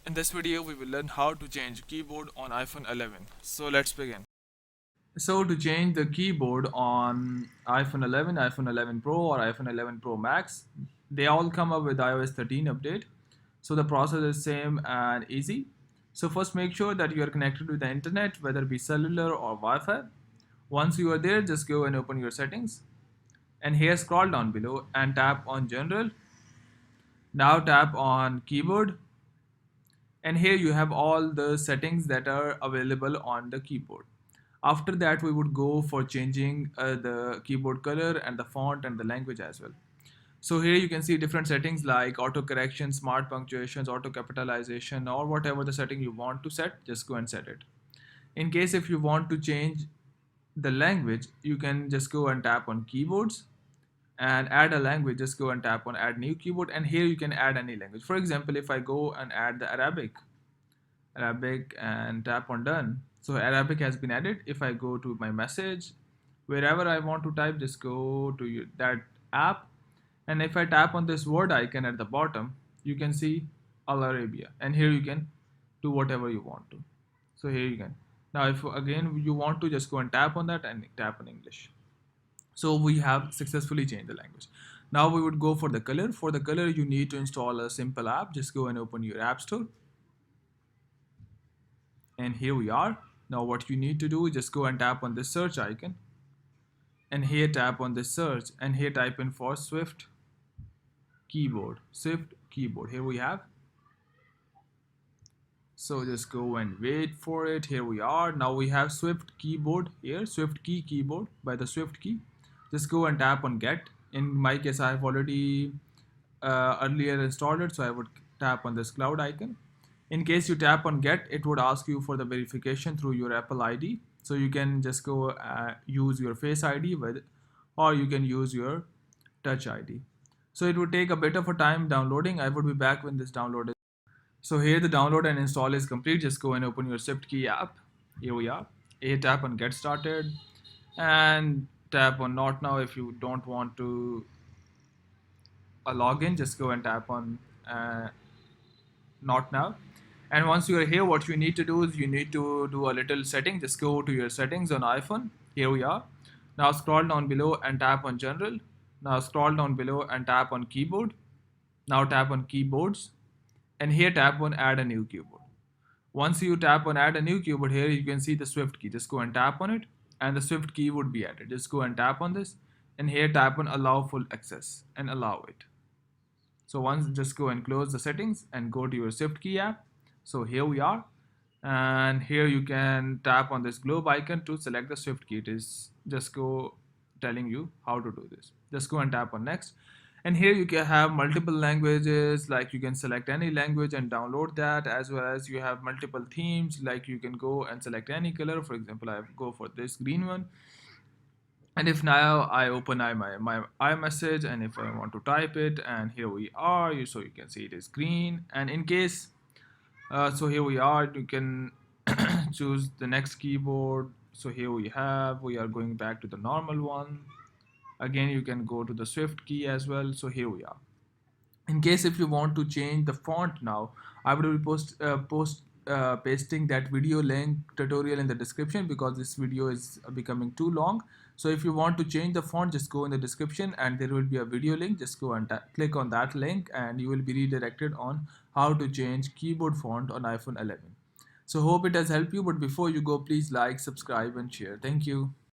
In this video, we will learn how to change keyboard on iPhone 11. So let's begin. So to change the keyboard on iPhone 11, iPhone 11 Pro or iPhone 11 Pro Max, they all come up with iOS 13 update. So the process is same and easy. So first make sure that you are connected with the internet, whether it be cellular or Wi-Fi. Once you are there, just go and open your settings. And here scroll down below and tap on General. Now tap on Keyboard, and here you have all the settings that are available on the keyboard. After that, we would go for changing the keyboard color and the font and the language as well. So here you can see different settings like auto correction, smart punctuations, auto capitalization, or whatever the setting you want to set, just go and set it. In case if you want to change the language, you can just go and tap on keyboards and add a language. Just go and tap on add new keyboard, and here you can add any language. For example, if I go and add the Arabic and tap on done. So Arabic has been added. If I go to my message, wherever I want to type, just go to that app. And if I tap on this word icon at the bottom, you can see Al Arabia. And here you can do whatever you want to. So here you can. Now, if again you want to, just go and tap on that and tap on English. So we have successfully changed the language. Now we would go for the color. For the color, you need to install a simple app. Just go and open your app store. And here we are. Now what you need to do is just go and tap on this search icon, and here tap on this search, and here type in for Swift keyboard. Here we have. So just go and wait for it. Here we are. Now we have Swift keyboard here, Swift keyboard by the Swift key. Just go and tap on get. In my case, I have already earlier installed it, so I would tap on this cloud icon. In case you tap on get, it would ask you for the verification through your Apple ID. So you can just go use your Face ID with, or you can use your Touch ID. So it would take a bit of a time downloading. I would be back when this download is. So here the download and install is complete. Just go and open your SwiftKey app. Here we are. Here tap on get started and tap on not now if you don't want to login. Just go and tap on not now. And once you are here, what you need to do is you need to do a little setting. Just go to your settings on iPhone. Here we are. Now scroll down below and tap on general. Now scroll down below and tap on keyboard. Now tap on keyboards, and here tap on add a new keyboard. Once you tap on add a new keyboard, here you can see the Swift key. Just go and tap on it, and the Swift key would be added. Just go and tap on this, and here tap on allow full access and allow it. So once, just go and close the settings and go to your SwiftKey app. So here we are, and here you can tap on this globe icon to select the SwiftKey. It is just go telling you how to do this. Just go and tap on next, and here you can have multiple languages, like you can select any language and download that, as well as you have multiple themes, like you can go and select any color. For example, I go for this green one. And if now I open my iMessage, and if I want to type it, and here we are, so you can see it is green. And in case, so here we are, you can choose the next keyboard. So here we are going back to the normal one. Again, you can go to the Swift key as well. So here we are. In case if you want to change the font now, I will post pasting that video link tutorial in the description, because this video is becoming too long. So if you want to change the font, just go in the description and there will be a video link. Just go and click on that link, and you will be redirected on how to change keyboard font on iPhone 11. So hope it has helped you, but before you go, please like, subscribe and share. Thank you.